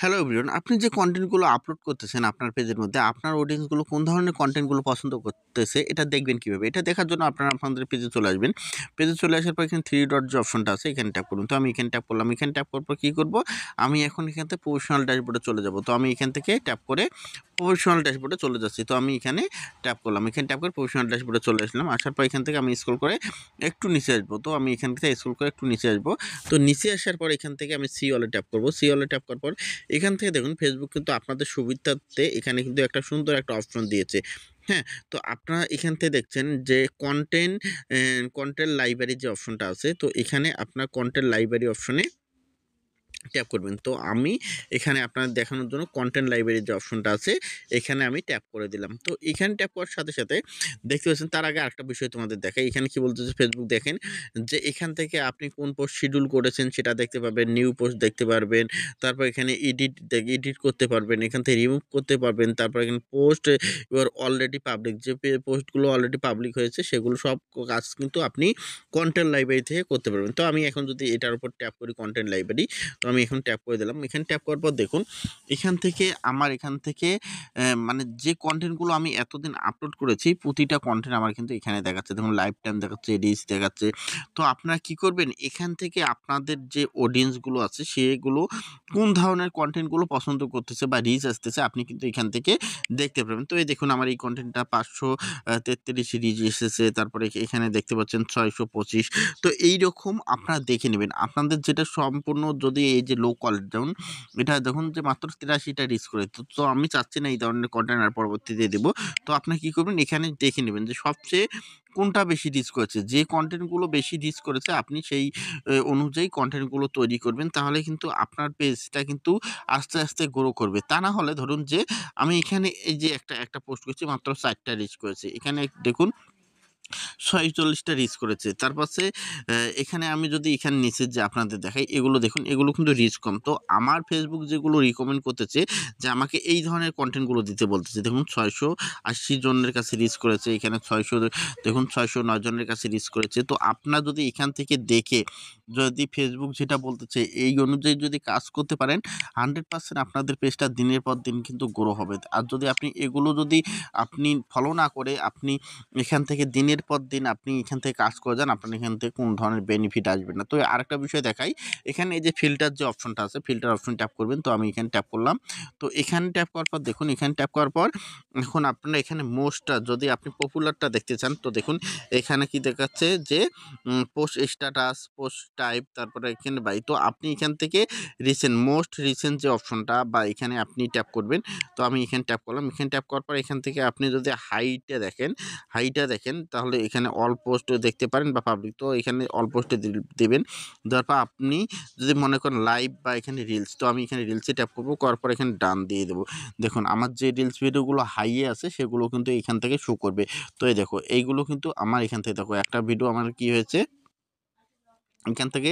Hello everyone, আপনি যে কনটেন্টগুলো upload করতেছেন আপনার পেজের মধ্যে, আপনার অডিয়েন্সগুলো কোন ধরনের কনটেন্টগুলো পছন্দ করতেছে, এটা দেখবেন কীভাবে? এটা দেখার জন্য আপনারা আপনাদের পেজে চলে আসবেন। পেজে চলে আসার পর এখানে 3 ডট যে অপশনটা আছে, এখানে ট্যাপ করুন। তো আমি এখানে ট্যাপ করলাম। এখানে ট্যাপ করার পর কী করব? আমি এখন এখান থেকে প্রফেশনাল ড্যাশবোর্ডে চলে যাব। তো আমি এখান থেকে ট্যাপ করে প্রফেশনাল ড্যাশবোর্ডে চলে যাচ্ছি। তো আমি এখানে ট্যাপ করলাম। এখানে ট্যাপ করে প্রফেশনাল ড্যাশবোর্ডে চলে আসলাম। আসার পর এখান থেকে আমি স্ক্রল করে একটু নিচে আসবো। তো আমি এখান থেকে স্ক্রল করে একটু নিচে আসবো। তো নিচে আসার পর এখান থেকে আমি সি অলে ট্যাপ করব। সি অলে ট্যাপ করার পর এখান থেকে দেখুন ফেসবুক কিন্তু আপনাদের সুবিধার্থে এখানে কিন্তু একটা সুন্দর একটা অপশন দিয়েছে। হ্যাঁ? তো আপনারা এখান থেকে দেখছেন যে কন্টেন্ট লাইব্রেরি যে অপশনটা আছে, তো এখানে আপনার কন্টেন্ট লাইব্রেরি অপশনে ট্যাপ করবেন। তো আমি এখানে আপনাদের দেখানোর জন্য কন্টেন্ট লাইব্রেরির যে অপশনটা আছে, এখানে আমি ট্যাপ করে দিলাম। তো এখানে ট্যাপ করার সাথে, সাথে দেখতে পাচ্ছেন, তার আগে আরেকটা বিষয় তোমাদের দেখাই। এখানে কি বলতেছে ফেসবুক, দেখেন যে এখান থেকে আপনি কোন পোস্ট শিডিউল করেছেন সেটা দেখতে পাবেন, নিউ পোস্ট দেখতে পারবেন, তারপর এখানে এডিট করতে পারবেন, এখান থেকে রিমুভ করতে পারবেন, তারপর এখানে পোস্ট ইউর অলরেডি পাবলিক, যে পোস্টগুলো অলরেডি পাবলিক হয়েছে সেগুলো সব কাজ কিন্তু আপনি কন্টেন্ট লাইব্রেরি থেকে করতে পারবেন। তো আমি এখন যদি এটার উপর ট্যাপ করি কন্টেন্ট লাইব্রেরি, তো আমি এখন ট্যাপ করে দিলাম। এখানে ট্যাপ করার পর দেখুন এখান থেকে মানে যে কন্টেন্টগুলো আমি এতদিন আপলোড করেছি, প্রতিটা কন্টেন্ট আমার কিন্তু এখানে দেখাচ্ছে। দেখুন লাইফ টাইম দেখাচ্ছে, রিচ দেখাচ্ছে। তো আপনারা কি করবেন, এখান থেকে আপনাদের যে অডিয়েন্সগুলো আছে সেগুলো কোন ধরনের কন্টেন্টগুলো পছন্দ করতেছে বা রিচ আসতেছে, আপনি কিন্তু এখান থেকে দেখতে পাবেন। তো এই দেখুন আমার এই কন্টেন্টটা 533 রিচ এসেছে। তারপরে এখানে দেখতে পাচ্ছেন 625। তো এইরকম আপনারা দেখে নেবেন। আপনাদের যেটা সম্পূর্ণ, যদি এই যে লো কোয়ালিটি যেমন এটা দেখুন যে মাত্র 83টা রিচ করে। তো আমি চাচ্ছি না এই ধরনের কন্টেন্ট আর পরবর্তীতে দেব। তো আপনারা কি করবেন, এখানে দেখে নেবেন যে সবচেয়ে কোনটা বেশি রিচ করেছে। যে কন্টেন্টগুলো বেশি রিচ করেছে আপনি সেই অনুযায়ী কন্টেন্টগুলো তৈরি করবেন। তাহলে কিন্তু আপনার পেজটা কিন্তু আস্তে, আস্তে গ্রো করবে। তা না হলে ধরুন যে আমি এখানে এই যে একটা পোস্ট করেছি, মাত্র 4টা রিচ করেছে। এখানে দেখুন ৪৬টা রিচ করেছে। তার পাশে এখানে আমি যদি এখানে নিচে যে আপনাদের দেখাই, এগুলো দেখুন, এগুলো কিন্তু রিচ কম। তো আমার ফেসবুক যেগুলো রিকমেন্ড করতেছে যে আমাকে এই ধরনের কন্টেন্টগুলো দিতে বলতেছে। দেখুন ৬৮০ জনের কাছে রিচ করেছে। এখানে ৬০০ দেখুন ৬০৯ জনের কাছে রিচ করেছে। তো আপনারা যদি এখান থেকে দেখে যদি ফেসবুক যেটা বলতেছে এই অনুযায়ী যদি কাজ করতে পারেন, 100% আপনাদের পেজটা দিনের পর দিন কিন্তু গ্রো হবে। আর যদি আপনি এগুলো যদি আপনি ফলো না করে আপনি এখান থেকে দিনের পর দিন আপনি এখান থেকে কাজ করে যান, আপনার এখান থেকে কোনো ধরনের বেনিফিট আসবে না। তো আরেকটা বিষয় দেখাই, এখানে এই যে ফিল্টার যে অপশনটা আছে, ফিল্টার অপশন ট্যাপ করবেন। তো আমি এখানে ট্যাপ করলাম। তো এখানে ট্যাপ করার পর দেখুন, এখানে ট্যাপ করার পর এখন আপনারা এখানে মোস্টটা যদি আপনি পপুলারটা দেখতে চান, তো দেখুন এখানে কি দেখাচ্ছে যে পোস্ট স্ট্যাটাস, পোস্ট টাইপ, তারপরে এখানে বাই। তো আপনি এখান থেকে মোস্ট রিসেন্ট যে অপশনটা বা এখানে আপনি ট্যাপ করবেন। তো আমি এখানে ট্যাপ করলাম। এখানে ট্যাপ করার পর এখান থেকে আপনি যদি হাইটা দেখেন তাহলে এখানে অল পোস্ট দেখতে পারেন বা পাবলিক। তো এখানে অল পোস্টে দেবেন। দেওয়ার পর আপনি যদি মনে করেন লাইভ বা এখানে রিলস, তো আমি এখানে রিলসে ট্যাপ করবো, করার পর এখানে ডান দিয়ে দেবো। দেখুন আমার যে রিলস ভিডিওগুলো হাইয়ে আছে সেগুলো কিন্তু এখান থেকে শো করবে। তো এই দেখো এইগুলো কিন্তু আমার এখান থেকে দেখো একটা ভিডিও আমার কি হয়েছে, এখান থেকে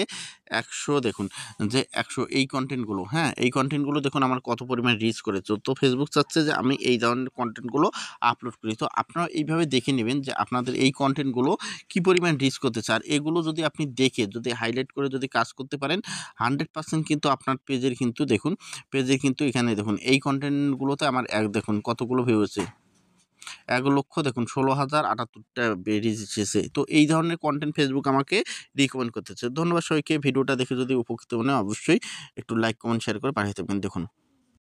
১০০ দেখুন যে ১০০ এই কন্টেন্টগুলো, হ্যাঁ, এই কন্টেন্টগুলো দেখুন আমার কত পরিমাণ রিচ করেছে। তো ফেসবুক চাচ্ছে যে আমি এই ধরনের কন্টেন্টগুলো আপলোড করি। তো আপনারা এইভাবে দেখে নেবেন যে আপনাদের এই কন্টেন্টগুলো কী পরিমাণ রিচ করতেছে। আর এগুলো যদি আপনি দেখে যদি হাইলাইট করে যদি কাজ করতে পারেন, 100% কিন্তু আপনার পেজের কিন্তু দেখুন, পেজের কিন্তু এখানে দেখুন এই কন্টেন্টগুলোতে আমার দেখুন কতগুলো ভিউ হয়েছে। ১,০০,০০০ দেখুন ১৬,০৭৮টা রিচ এসেছে। তো এই ধরনের কনটেন্ট ফেসবুক আমাকে রিকমেন্ড করতেছে। ধন্যবাদ সবাইকে। ভিডিওটা দেখে যদি উপকৃত মনে হয় অবশ্যই একটু লাইক, কমেন্ট, শেয়ার করে পাঠিয়ে দেবেন। দেখুন।